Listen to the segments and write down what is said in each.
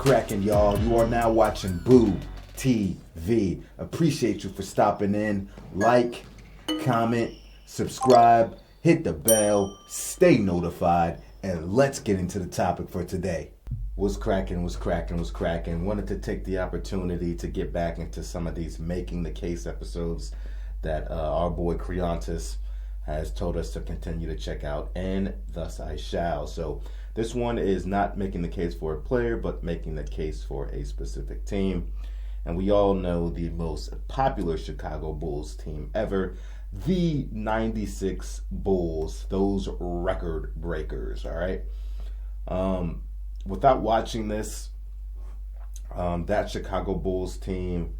cracking, y'all? You are now watching Boo TV. Appreciate you for stopping in. Like, comment, subscribe, hit the bell, stay notified, and let's get into the topic for today. What's cracking? Wanted to take the opportunity to get back into some of these Making the Case episodes that our boy Creontis has told us to continue to check out, and thus I shall. So this one is not making the case for a player, but making the case for a specific team. And we all know the most popular Chicago Bulls team ever, the 96 Bulls, those record breakers, all right? Without watching this, that Chicago Bulls team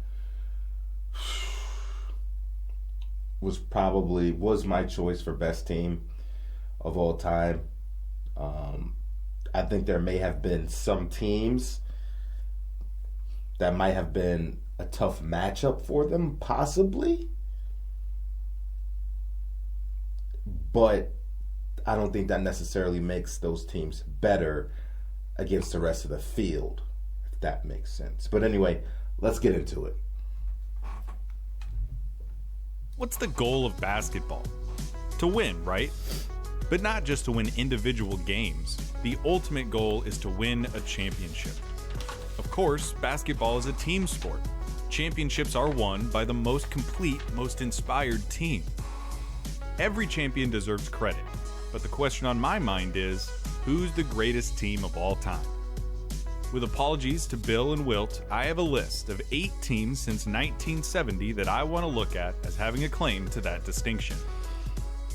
was my choice for best team of all time. I think there may have been some teams that might have been a tough matchup for them, possibly. But I don't think that necessarily makes those teams better against the rest of the field, if that makes sense. But anyway, let's get into it. What's the goal of basketball? To win, right? But not just to win individual games. The ultimate goal is to win a championship. Of course, basketball is a team sport. Championships are won by the most complete, most inspired team. Every champion deserves credit, but the question on my mind is, who's the greatest team of all time? With apologies to Bill and Wilt, I have a list of 8 teams since 1970 that I want to look at as having a claim to that distinction.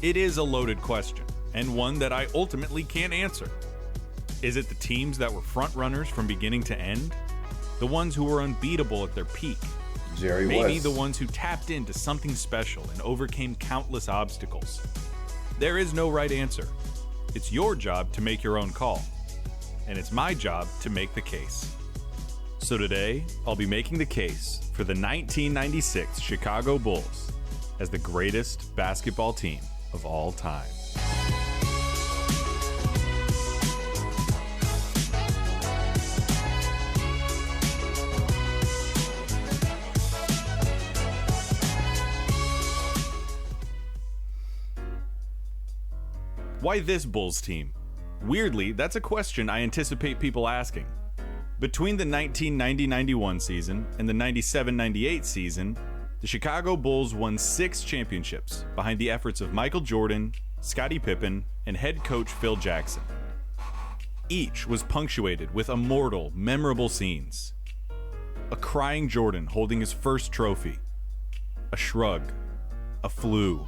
It is a loaded question, and one that I ultimately can't answer. Is it the teams that were front runners from beginning to end? The ones who were unbeatable at their peak? Maybe the ones who tapped into something special and overcame countless obstacles? There is no right answer. It's your job to make your own call. And it's my job to make the case. So today, I'll be making the case for the 1996 Chicago Bulls as the greatest basketball team of all time. Why this Bulls team? Weirdly, that's a question I anticipate people asking. Between the 1990-91 season and the 97-98 season, the Chicago Bulls won 6 championships behind the efforts of Michael Jordan, Scottie Pippen, and head coach Phil Jackson. Each was punctuated with immortal, memorable scenes. A crying Jordan holding his first trophy, a shrug, a flu,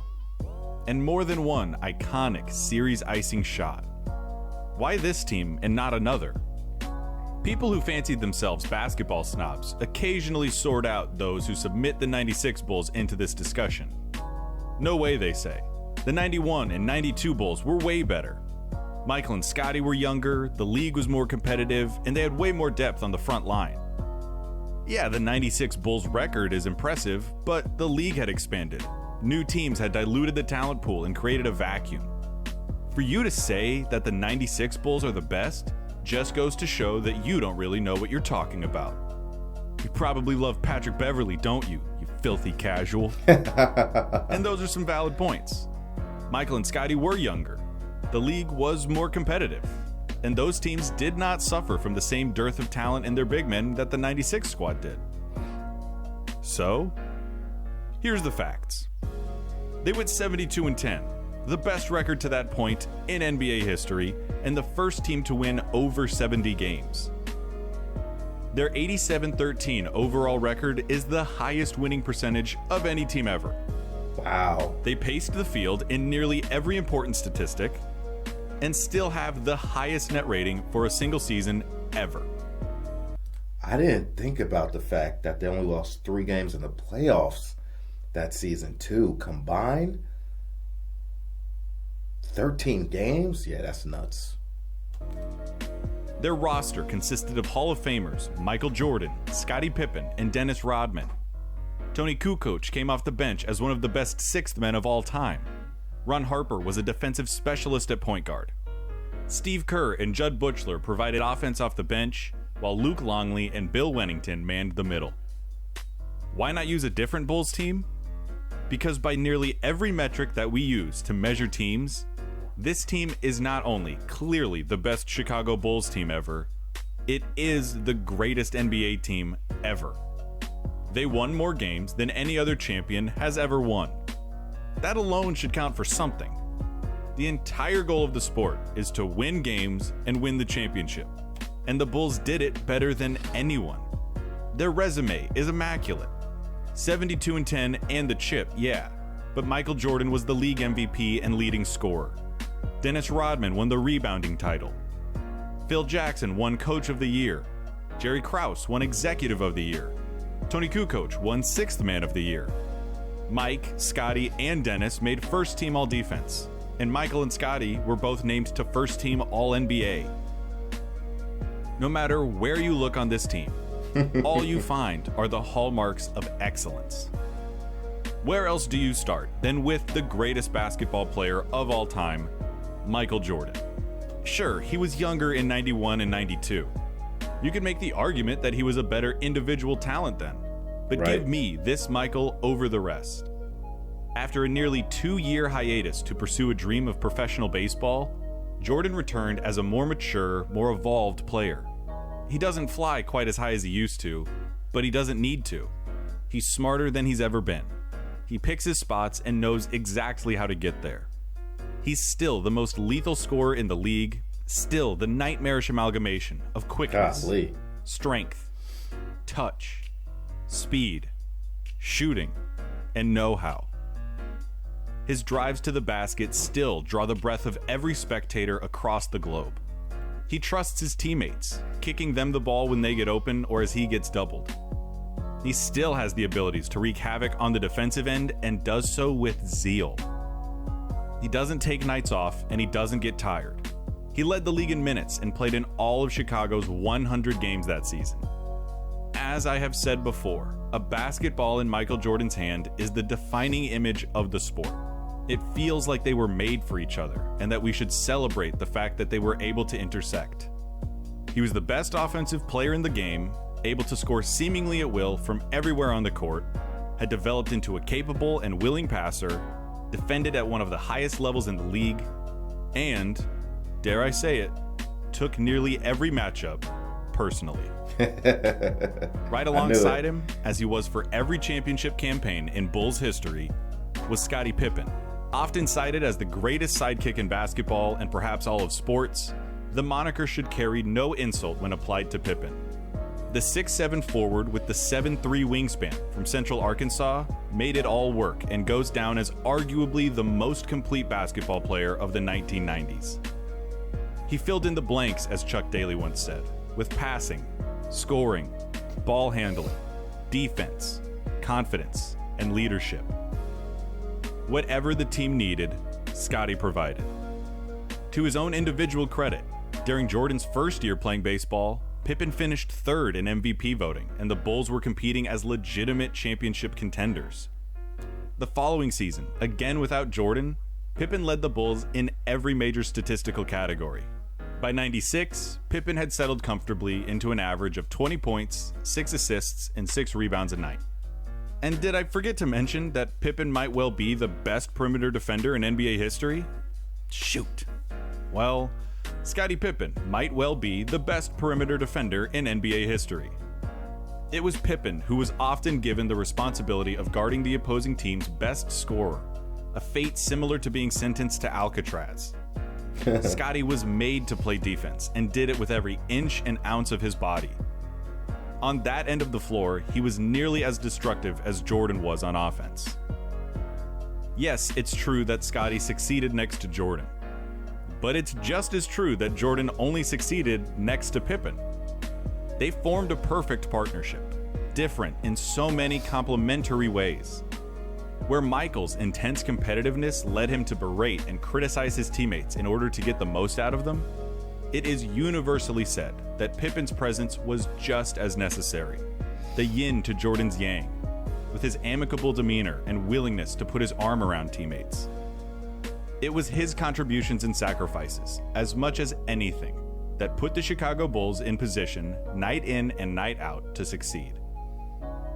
and more than one iconic series icing shot. Why this team and not another? People who fancied themselves basketball snobs occasionally sort out those who submit the 96 Bulls into this discussion. No way, they say. The 91 and 92 Bulls were way better. Michael and Scottie were younger, the league was more competitive, and they had way more depth on the front line. Yeah, the 96 Bulls record is impressive, but the league had expanded. New teams had diluted the talent pool and created a vacuum. For you to say that the 96 Bulls are the best just goes to show that you don't really know what you're talking about. You probably love Patrick Beverley, don't you, you filthy casual? And those are some valid points. Michael and Scottie were younger. The league was more competitive. And those teams did not suffer from the same dearth of talent in their big men that the 96 squad did. So, here's the facts. They went 72-10, the best record to that point in NBA history, and the first team to win over 70 games. Their 87-13 overall record is the highest winning percentage of any team ever. Wow. They paced the field in nearly every important statistic, and still have the highest net rating for a single season ever. I didn't think about the fact that they only lost 3 games in the playoffs that season too. Combined 13 games? Yeah, that's nuts. Their roster consisted of Hall of Famers Michael Jordan, Scottie Pippen, and Dennis Rodman. Tony Kukoc came off the bench as one of the best sixth men of all time. Ron Harper was a defensive specialist at point guard. Steve Kerr and Judd Buechler provided offense off the bench, while Luke Longley and Bill Wennington manned the middle. Why not use a different Bulls team? Because by nearly every metric that we use to measure teams, this team is not only clearly the best Chicago Bulls team ever, it is the greatest NBA team ever. They won more games than any other champion has ever won. That alone should count for something. The entire goal of the sport is to win games and win the championship, and the Bulls did it better than anyone. Their resume is immaculate. 72-10 and the chip, yeah, but Michael Jordan was the league MVP and leading scorer. Dennis Rodman won the rebounding title. Phil Jackson won Coach of the Year. Jerry Krause won Executive of the Year. Tony Kukoc won Sixth Man of the Year. Mike, Scottie, and Dennis made First Team All-Defense, and Michael and Scottie were both named to First Team All-NBA. No matter where you look on this team, all you find are the hallmarks of excellence. Where else do you start than with the greatest basketball player of all time, Michael Jordan? Sure, he was younger in 91 and 92. You could make the argument that he was a better individual talent then, but Right. Give me this Michael over the rest. After a nearly 2-year hiatus to pursue a dream of professional baseball, Jordan returned as a more mature, more evolved player. He doesn't fly quite as high as he used to, but he doesn't need to. He's smarter than he's ever been. He picks his spots and knows exactly how to get there. He's still the most lethal scorer in the league, still the nightmarish amalgamation of quickness, Golly. strength, touch, speed, shooting, and know-how. His drives to the basket still draw the breath of every spectator across the globe. He trusts his teammates, kicking them the ball when they get open or as he gets doubled. He still has the abilities to wreak havoc on the defensive end and does so with zeal. He doesn't take nights off and he doesn't get tired. He led the league in minutes and played in all of Chicago's 100 games that season. As I have said before, a basketball in Michael Jordan's hand is the defining image of the sport. It feels like they were made for each other, and that we should celebrate the fact that they were able to intersect. He was the best offensive player in the game, able to score seemingly at will from everywhere on the court, had developed into a capable and willing passer, defended at one of the highest levels in the league, and, dare I say it, took nearly every matchup personally. Right alongside him, as he was for every championship campaign in Bulls history, was Scottie Pippen. Often cited as the greatest sidekick in basketball and perhaps all of sports, the moniker should carry no insult when applied to Pippen. The 6'7" forward with the 7'3" wingspan from Central Arkansas made it all work and goes down as arguably the most complete basketball player of the 1990s. He filled in the blanks, as Chuck Daly once said, with passing, scoring, ball handling, defense, confidence, and leadership. Whatever the team needed, Scottie provided. To his own individual credit, during Jordan's first year playing baseball, Pippen finished third in MVP voting, and the Bulls were competing as legitimate championship contenders. The following season, again without Jordan, Pippen led the Bulls in every major statistical category. By 96, Pippen had settled comfortably into an average of 20 points, 6 assists, and 6 rebounds a night. And did I forget to mention that Pippen might well be the best perimeter defender in NBA history? Shoot. Well, Scottie Pippen might well be the best perimeter defender in NBA history. It was Pippen who was often given the responsibility of guarding the opposing team's best scorer, a fate similar to being sentenced to Alcatraz. Scottie was made to play defense and did it with every inch and ounce of his body. On that end of the floor, he was nearly as destructive as Jordan was on offense. Yes, it's true that Scottie succeeded next to Jordan. But it's just as true that Jordan only succeeded next to Pippen. They formed a perfect partnership, different in so many complementary ways. Where Michael's intense competitiveness led him to berate and criticize his teammates in order to get the most out of them, it is universally said that Pippen's presence was just as necessary, the yin to Jordan's yang, with his amicable demeanor and willingness to put his arm around teammates. It was his contributions and sacrifices, as much as anything, that put the Chicago Bulls in position night in and night out to succeed.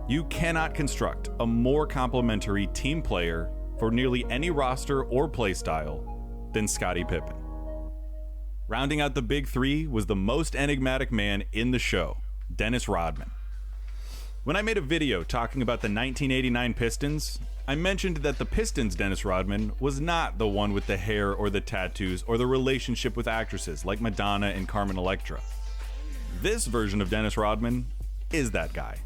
You cannot construct a more complementary team player for nearly any roster or play style than Scottie Pippen. Rounding out the big three was the most enigmatic man in the show, Dennis Rodman. When I made a video talking about the 1989 Pistons, I mentioned that the Pistons' Dennis Rodman was not the one with the hair or the tattoos or the relationship with actresses like Madonna and Carmen Electra. This version of Dennis Rodman is that guy.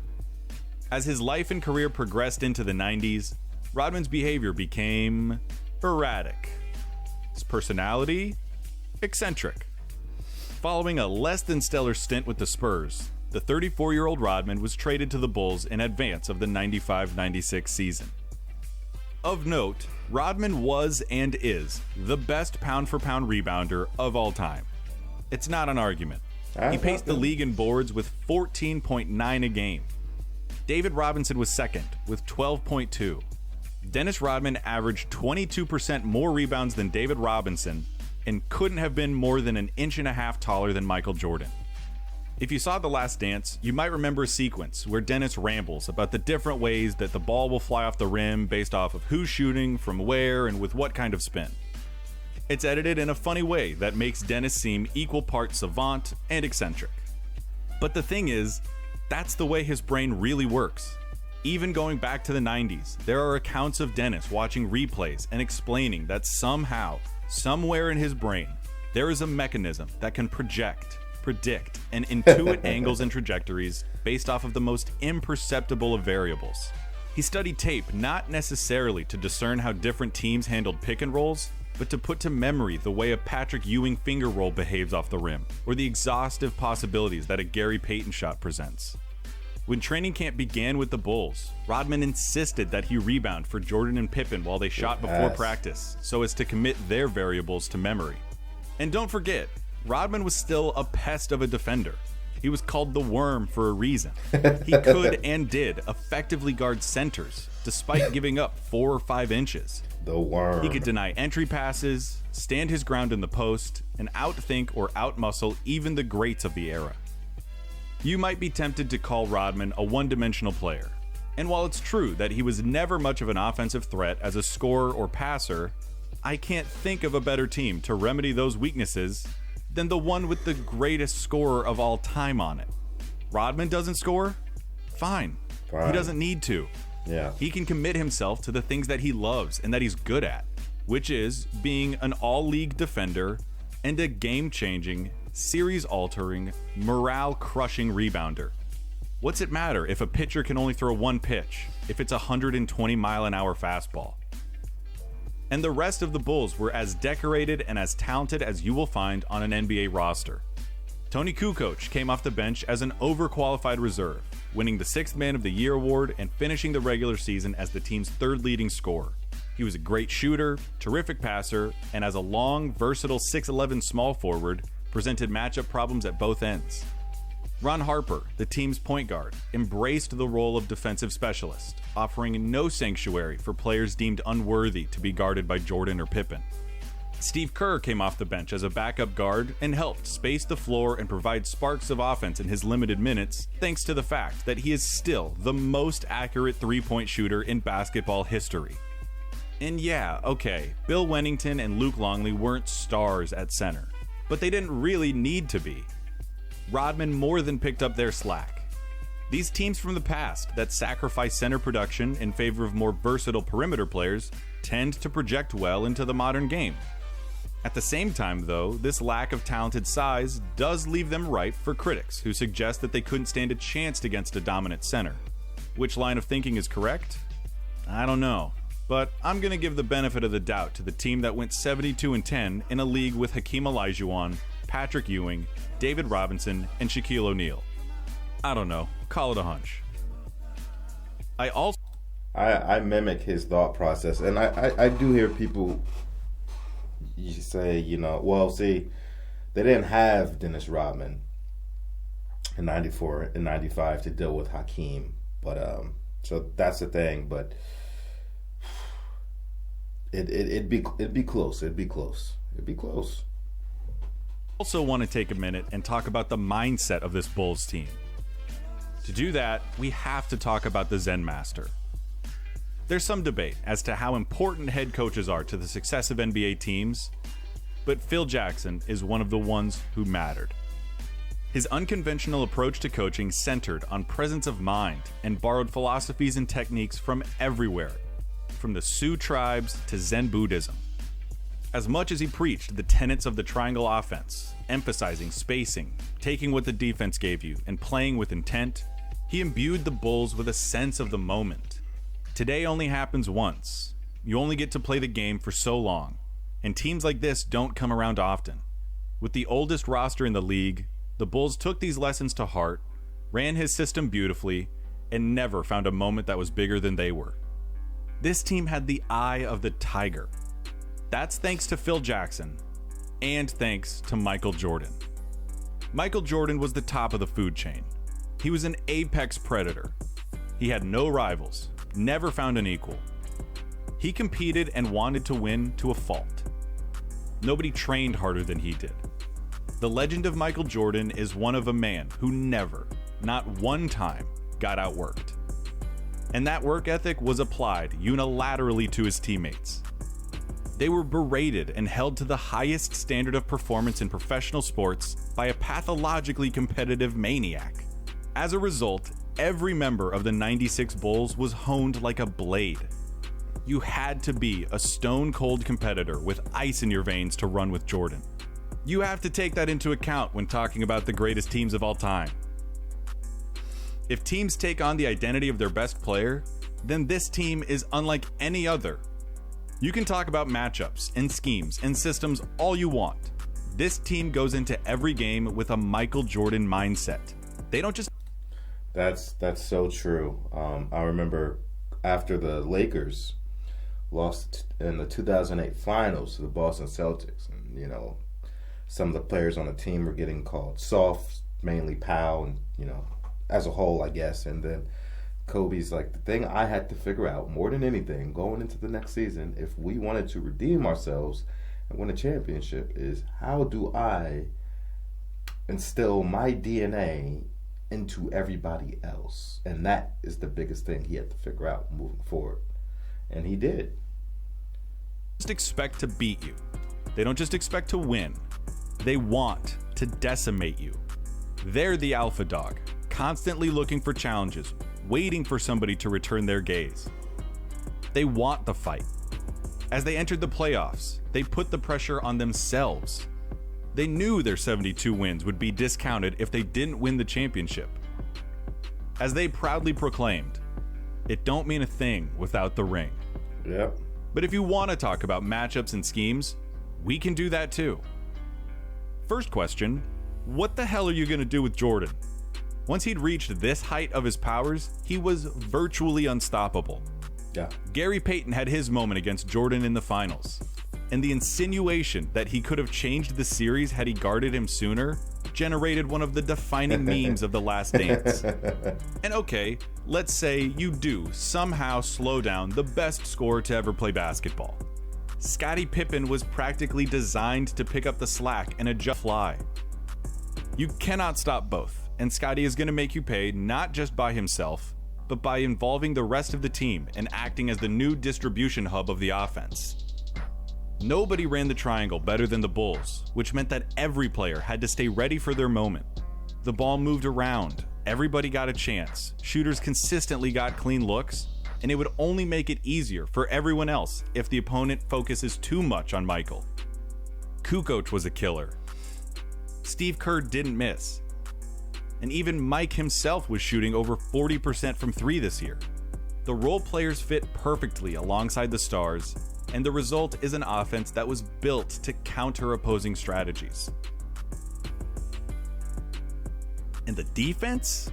As his life and career progressed into the 90s, Rodman's behavior became erratic. His personality, eccentric. Following a less than stellar stint with the Spurs, the 34-year-old Rodman was traded to the Bulls in advance of the 95-96 season. Of note, Rodman was and is the best pound-for-pound rebounder of all time. It's not an argument. He paced the league in boards with 14.9 a game. David Robinson was second with 12.2. Dennis Rodman averaged 22% more rebounds than David Robinson and couldn't have been more than an inch and a half taller than Michael Jordan. If you saw The Last Dance, you might remember a sequence where Dennis rambles about the different ways that the ball will fly off the rim based off of who's shooting, from where, and with what kind of spin. It's edited in a funny way that makes Dennis seem equal parts savant and eccentric. But the thing is, that's the way his brain really works. Even going back to the 90s, there are accounts of Dennis watching replays and explaining that somehow, somewhere in his brain, there is a mechanism that can project, predict, and intuit angles and trajectories based off of the most imperceptible of variables. He studied tape not necessarily to discern how different teams handled pick and rolls, but to put to memory the way a Patrick Ewing finger roll behaves off the rim, or the exhaustive possibilities that a Gary Payton shot presents. When training camp began with the Bulls, Rodman insisted that he rebound for Jordan and Pippen while they shot before practice, so as to commit their variables to memory. And don't forget, Rodman was still a pest of a defender. He was called the Worm for a reason. He could and did effectively guard centers, despite giving up 4 or 5 inches. The Worm. He could deny entry passes, stand his ground in the post, and outthink or outmuscle even the greats of the era. You might be tempted to call Rodman a one-dimensional player. And while it's true that he was never much of an offensive threat as a scorer or passer, I can't think of a better team to remedy those weaknesses than the one with the greatest scorer of all time on it. Rodman doesn't score? Fine. He doesn't need to. Yeah. He can commit himself to the things that he loves and that he's good at, which is being an all-league defender and a game-changing, series-altering, morale-crushing rebounder. What's it matter if a pitcher can only throw one pitch, if it's a 120-mile-an-hour fastball? And the rest of the Bulls were as decorated and as talented as you will find on an NBA roster. Tony Kukoc came off the bench as an overqualified reserve, winning the 6th Man of the Year award and finishing the regular season as the team's 3rd leading scorer. He was a great shooter, terrific passer, and as a long, versatile 6'11 small forward, presented matchup problems at both ends. Ron Harper, the team's point guard, embraced the role of defensive specialist, offering no sanctuary for players deemed unworthy to be guarded by Jordan or Pippen. Steve Kerr came off the bench as a backup guard and helped space the floor and provide sparks of offense in his limited minutes, thanks to the fact that he is still the most accurate three-point shooter in basketball history. And yeah, okay, Bill Wennington and Luke Longley weren't stars at center, but they didn't really need to be. Rodman more than picked up their slack. These teams from the past that sacrifice center production in favor of more versatile perimeter players tend to project well into the modern game. At the same time, though, this lack of talented size does leave them ripe for critics who suggest that they couldn't stand a chance against a dominant center. Which line of thinking is correct? I don't know, but I'm going to give the benefit of the doubt to the team that went 72-10 in a league with Hakeem Olajuwon, Patrick Ewing, David Robinson, and Shaquille O'Neal. I don't know. Call it a hunch. I mimic his thought process, and I do hear people say, well, see, they didn't have Dennis Rodman in 94 and 95 to deal with Hakeem, but so that's the thing, but it'd be close. It'd be close. Also want to take a minute and talk about the mindset of this Bulls team. To do that, we have to talk about the Zen Master. There's some debate as to how important head coaches are to the success of NBA teams, but Phil Jackson is one of the ones who mattered. His unconventional approach to coaching centered on presence of mind and borrowed philosophies and techniques from everywhere, from the Sioux tribes to Zen Buddhism. As much as he preached the tenets of the triangle offense, emphasizing spacing, taking what the defense gave you, and playing with intent, he imbued the Bulls with a sense of the moment. Today only happens once. You only get to play the game for so long, and teams like this don't come around often. With the oldest roster in the league, the Bulls took these lessons to heart, ran his system beautifully, and never found a moment that was bigger than they were. This team had the eye of the tiger. That's thanks to Phil Jackson, and thanks to Michael Jordan. Michael Jordan was the top of the food chain. He was an apex predator. He had no rivals, never found an equal. He competed and wanted to win to a fault. Nobody trained harder than he did. The legend of Michael Jordan is one of a man who never, not one time, got outworked. And that work ethic was applied unilaterally to his teammates. They were berated and held to the highest standard of performance in professional sports by a pathologically competitive maniac. As a result, every member of the '96 Bulls was honed like a blade. You had to be a stone-cold competitor with ice in your veins to run with Jordan. You have to take that into account when talking about the greatest teams of all time. If teams take on the identity of their best player, then this team is unlike any other. You can talk about matchups and schemes and systems all you want. This team goes into every game with a Michael Jordan mindset. They don't just... That's so true. I remember after the Lakers lost in the 2008 finals to the Boston Celtics, and, you know, some of the players on the team were getting called soft, mainly Powell, and, you know, as a whole, I guess. And then Kobe's like, the thing I had to figure out more than anything going into the next season, if we wanted to redeem ourselves and win a championship, is how do I instill my DNA into everybody else? And that is the biggest thing he had to figure out moving forward. And he did. Just expect to beat you. They don't just expect to win. They want to decimate you. They're the alpha dog, constantly looking for challenges, waiting for somebody to return their gaze. They want the fight. As they entered the playoffs, they put the pressure on themselves. They knew their 72 wins would be discounted if they didn't win the championship. As they proudly proclaimed, it don't mean a thing without the ring. Yep. But if you want to talk about matchups and schemes, we can do that too. First question, what the hell are you going to do with Jordan? Once he'd reached this height of his powers, he was virtually unstoppable. Yeah. Gary Payton had his moment against Jordan in the finals, and the insinuation that he could have changed the series had he guarded him sooner generated one of the defining memes of The Last Dance. And okay, let's say you do somehow slow down the best scorer to ever play basketball. Scottie Pippen was practically designed to pick up the slack and adjust fly. You cannot stop both, and Scottie is going to make you pay not just by himself, but by involving the rest of the team and acting as the new distribution hub of the offense. Nobody ran the triangle better than the Bulls, which meant that every player had to stay ready for their moment. The ball moved around, everybody got a chance, shooters consistently got clean looks, and it would only make it easier for everyone else if the opponent focuses too much on Michael. Kukoc was a killer. Steve Kerr didn't miss. And even Mike himself was shooting over 40% from three this year. The role players fit perfectly alongside the stars, and the result is an offense that was built to counter opposing strategies. And the defense?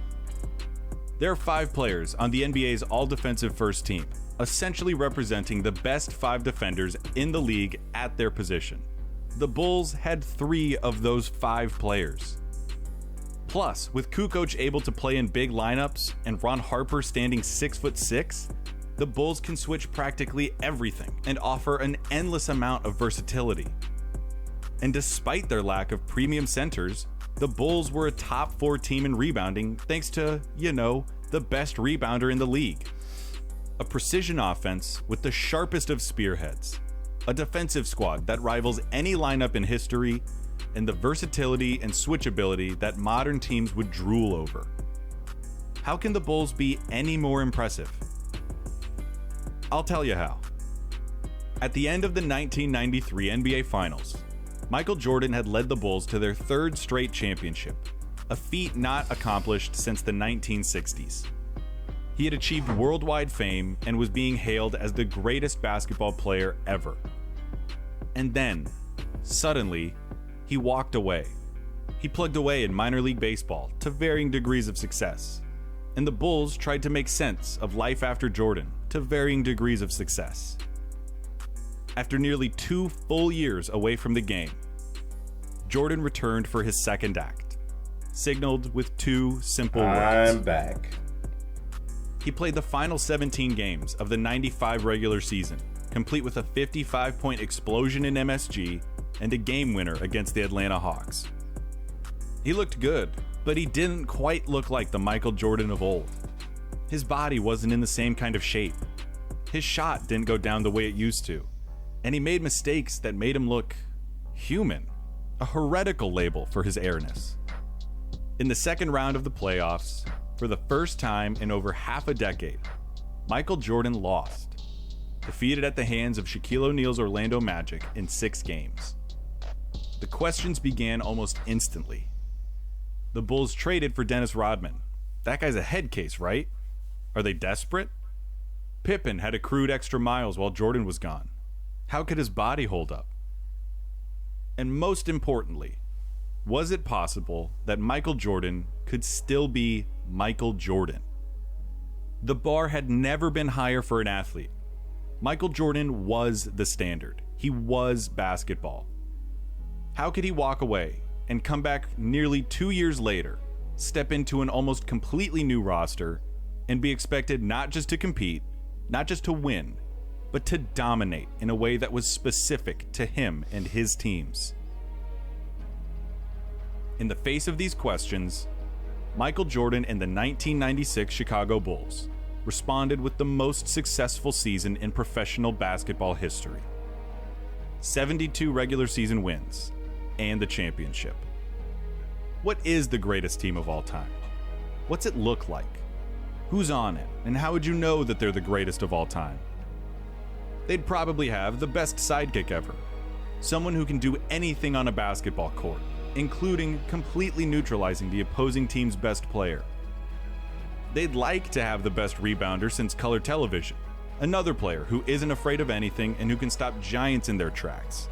There are 5 players on the NBA's all-defensive first team, essentially representing the best 5 defenders in the league at their position. The Bulls had 3 of those 5 players. Plus, with Kukoc able to play in big lineups and Ron Harper standing 6'6", the Bulls can switch practically everything and offer an endless amount of versatility. And despite their lack of premium centers, the Bulls were a top 4 team in rebounding thanks to, the best rebounder in the league. A precision offense with the sharpest of spearheads, a defensive squad that rivals any lineup in history, and the versatility and switchability that modern teams would drool over. How can the Bulls be any more impressive? I'll tell you how. At the end of the 1993 NBA Finals, Michael Jordan had led the Bulls to their 3rd straight championship, a feat not accomplished since the 1960s. He had achieved worldwide fame and was being hailed as the greatest basketball player ever. And then, suddenly, he walked away. He plugged away in minor league baseball to varying degrees of success. And the Bulls tried to make sense of life after Jordan to varying degrees of success. After nearly 2 full years away from the game, Jordan returned for his second act, signaled with 2 simple words. I'm back. He played the final 17 games of the 95 regular season, complete with a 55-point explosion in MSG and a game winner against the Atlanta Hawks. He looked good, but he didn't quite look like the Michael Jordan of old. His body wasn't in the same kind of shape. His shot didn't go down the way it used to, and he made mistakes that made him look human, a heretical label for his airness. In the second round of the playoffs, for the first time in over half a decade, Michael Jordan lost, defeated at the hands of Shaquille O'Neal's Orlando Magic in 6 games. The questions began almost instantly. The Bulls traded for Dennis Rodman. That guy's a head case, right? Are they desperate? Pippen had accrued extra miles while Jordan was gone. How could his body hold up? And most importantly, was it possible that Michael Jordan could still be Michael Jordan? The bar had never been higher for an athlete. Michael Jordan was the standard. He was basketball. How could he walk away and come back nearly 2 years later, step into an almost completely new roster, and be expected not just to compete, not just to win, but to dominate in a way that was specific to him and his teams? In the face of these questions, Michael Jordan and the 1996 Chicago Bulls responded with the most successful season in professional basketball history. 72 regular season wins and the championship. What is the greatest team of all time? What's it look like? Who's on it, and how would you know that they're the greatest of all time? They'd probably have the best sidekick ever, someone who can do anything on a basketball court, including completely neutralizing the opposing team's best player. They'd like to have the best rebounder since color television, another player who isn't afraid of anything and who can stop giants in their tracks.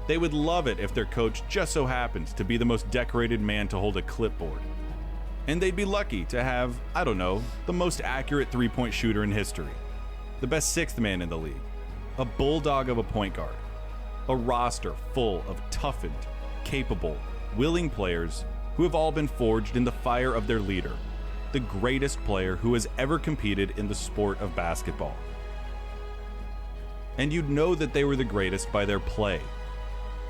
They would love it if their coach just so happened to be the most decorated man to hold a clipboard. And they'd be lucky to have, the most accurate three-point shooter in history, the best 6th man in the league, a bulldog of a point guard, a roster full of toughened, capable, willing players who have all been forged in the fire of their leader, the greatest player who has ever competed in the sport of basketball. And you'd know that they were the greatest by their play.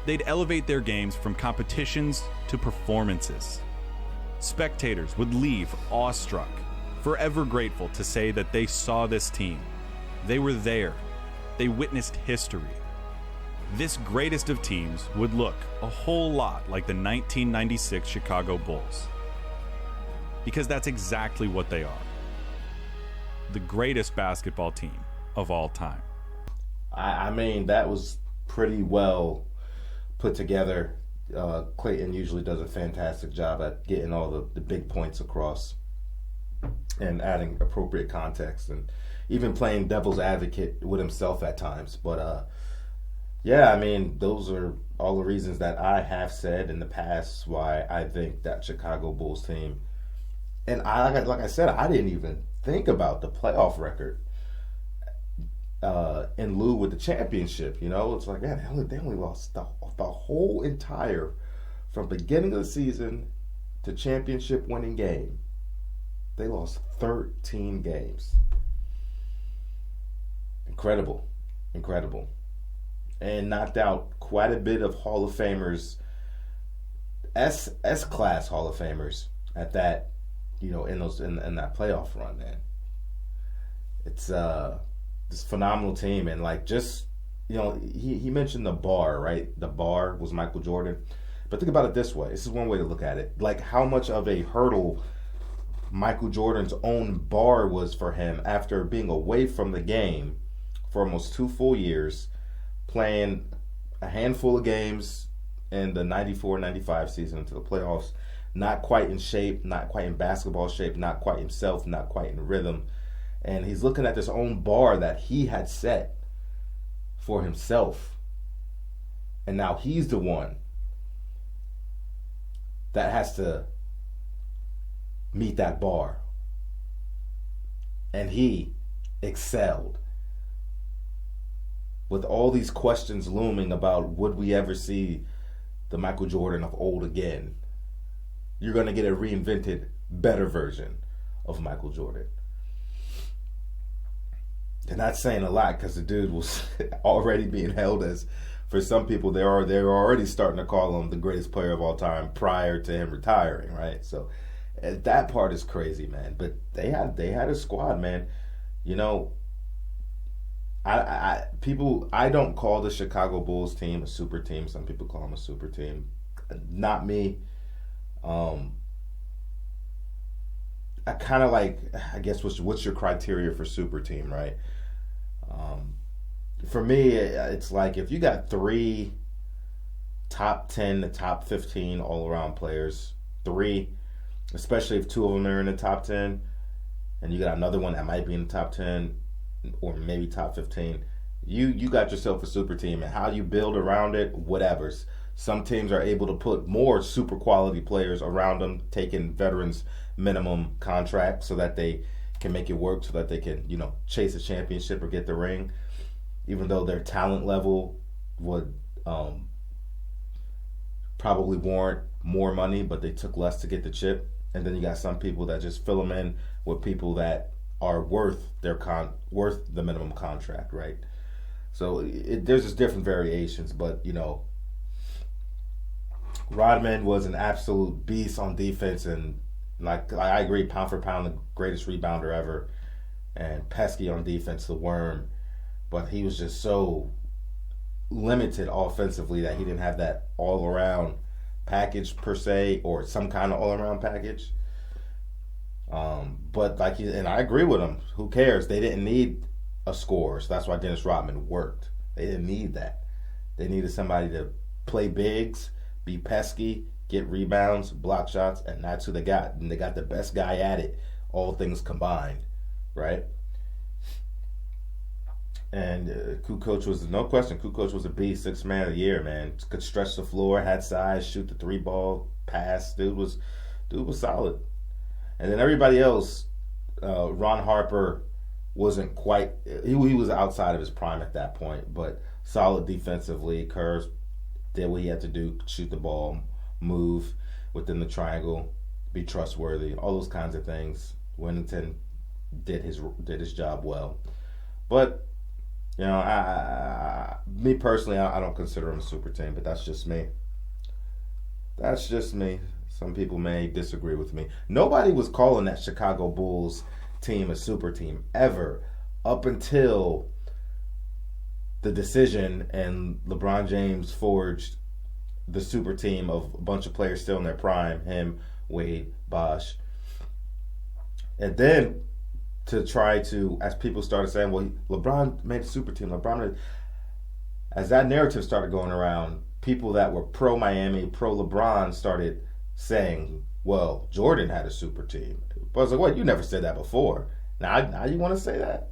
They'd elevate their games from competitions to performances. Spectators would leave awestruck, forever grateful to say that they saw this team. They were there. They witnessed history. This greatest of teams would look a whole lot like the 1996 Chicago Bulls. Because that's exactly what they are. The greatest basketball team of all time. I mean, that was pretty well put together. Clayton usually does a fantastic job at getting all the big points across and adding appropriate context and even playing devil's advocate with himself at times. But yeah, I mean, those are all the reasons that I have said in the past why I think that Chicago Bulls team. And like I said, I didn't even think about the playoff record in lieu with the championship. It's like, man, they only lost the whole entire, from beginning of the season to championship winning game. They lost 13 games. Incredible. and knocked out quite a bit of Hall of Famers, S class Hall of Famers at that, in that playoff run, man. It's this phenomenal team, and like just he mentioned the bar, right? The bar was Michael Jordan, but think about it this way. This is one way to look at it. Like how much of a hurdle Michael Jordan's own bar was for him after being away from the game for almost 2 full years, playing a handful of games in the 94-95 season into the playoffs, not quite in shape, not quite in basketball shape, not quite himself, not quite in rhythm. And he's looking at this own bar that he had set for himself. And now he's the one that has to meet that bar. And he excelled. With all these questions looming about would we ever see the Michael Jordan of old again, you're going to get a reinvented, better version of Michael Jordan. And that's saying a lot because the dude was already being held as, for some people, they're already starting to call him the greatest player of all time prior to him retiring, right? So that part is crazy, man. But they had a squad, man. I don't call the Chicago Bulls team a super team. Some people call them a super team. Not me. I kind of like, I guess, what's your criteria for super team, right? For me, it's like if you got 3 top 10 to top 15 all-around players, 3, especially if 2 of them are in the top 10, and you got another one that might be in the top 10 or maybe top 15, you got yourself a super team. And how you build around it, whatever. Some teams are able to put more super quality players around them, taking veterans minimum contract so that they can make it work, so that they can, chase a championship or get the ring, even though their talent level would probably warrant more money, but they took less to get the chip. And then you got some people that just fill them in with people that are worth the minimum contract, right? So there's just different variations, but Rodman was an absolute beast on defense, and like I agree, pound for pound, the greatest rebounder ever, and pesky on defense, the worm. But he was just so limited offensively that he didn't have that all-around package per se, or some kind of all-around package. But and I agree with him. Who cares? They didn't need a scorer, so that's why Dennis Rodman worked. They didn't need that. They needed somebody to play bigs, be pesky, get rebounds, block shots, and that's who they got. And they got the best guy at it, all things combined, right? And Kukoc was, no question, Kukoc was a beast, 6th man of the year, man. Could stretch the floor, had size, shoot the 3-ball, pass. Dude was solid. And then everybody else, Ron Harper wasn't quite, he was outside of his prime at that point, but solid defensively. Kerr did what he had to do, shoot the ball, move within the triangle, be trustworthy, all those kinds of things. Winnington did his job well. But me personally, I don't consider him a super team, but that's just me. That's just me. Some people may disagree with me. Nobody was calling that Chicago Bulls team a super team ever up until the decision and LeBron James forged the super team of a bunch of players still in their prime, him, Wade, Bosh. And then to try to, as people started saying, well, LeBron made a super team. As that narrative started going around, people that were pro-Miami, pro-LeBron started saying, well, Jordan had a super team. But I was like, what? You never said that before. Now you want to say that?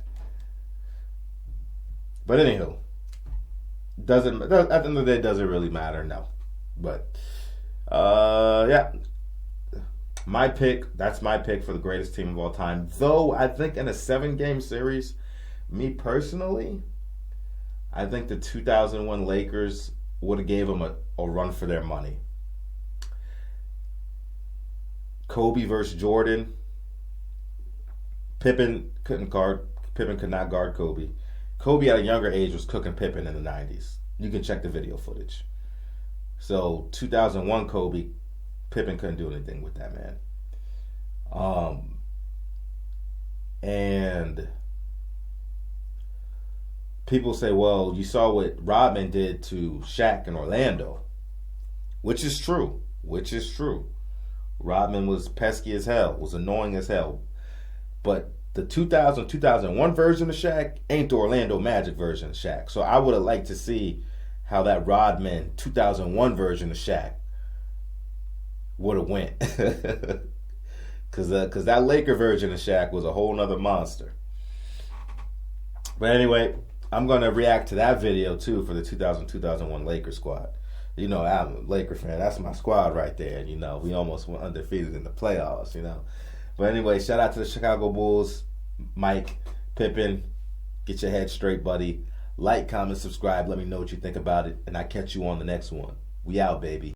But anywho, at the end of the day, doesn't really matter, no. But, yeah. That's my pick for the greatest team of all time. Though, I think in a 7-game series, me personally, I think the 2001 Lakers would have gave them a run for their money. Kobe versus Jordan. Pippen could not guard Kobe. Kobe at a younger age was cooking Pippen in the 90s. You can check the video footage. So 2001 Kobe, Pippen couldn't do anything with that man. And people say, well, you saw what Rodman did to Shaq in Orlando, which is true. Rodman was pesky as hell, was annoying as hell. But the 2001 version of Shaq ain't the Orlando Magic version of Shaq. So I would have liked to see how that Rodman 2001 version of Shaq would have went. Because that Laker version of Shaq was a whole nother monster. But anyway, I'm going to react to that video too for the 2000-2001 Lakers squad. You know, I'm a Laker fan. That's my squad right there. You know, we almost went undefeated in the playoffs, you know. But anyway, shout out to the Chicago Bulls. Mike, Pippen, get your head straight, buddy. Like, comment, subscribe. Let me know what you think about it. And I'll catch you on the next one. We out, baby.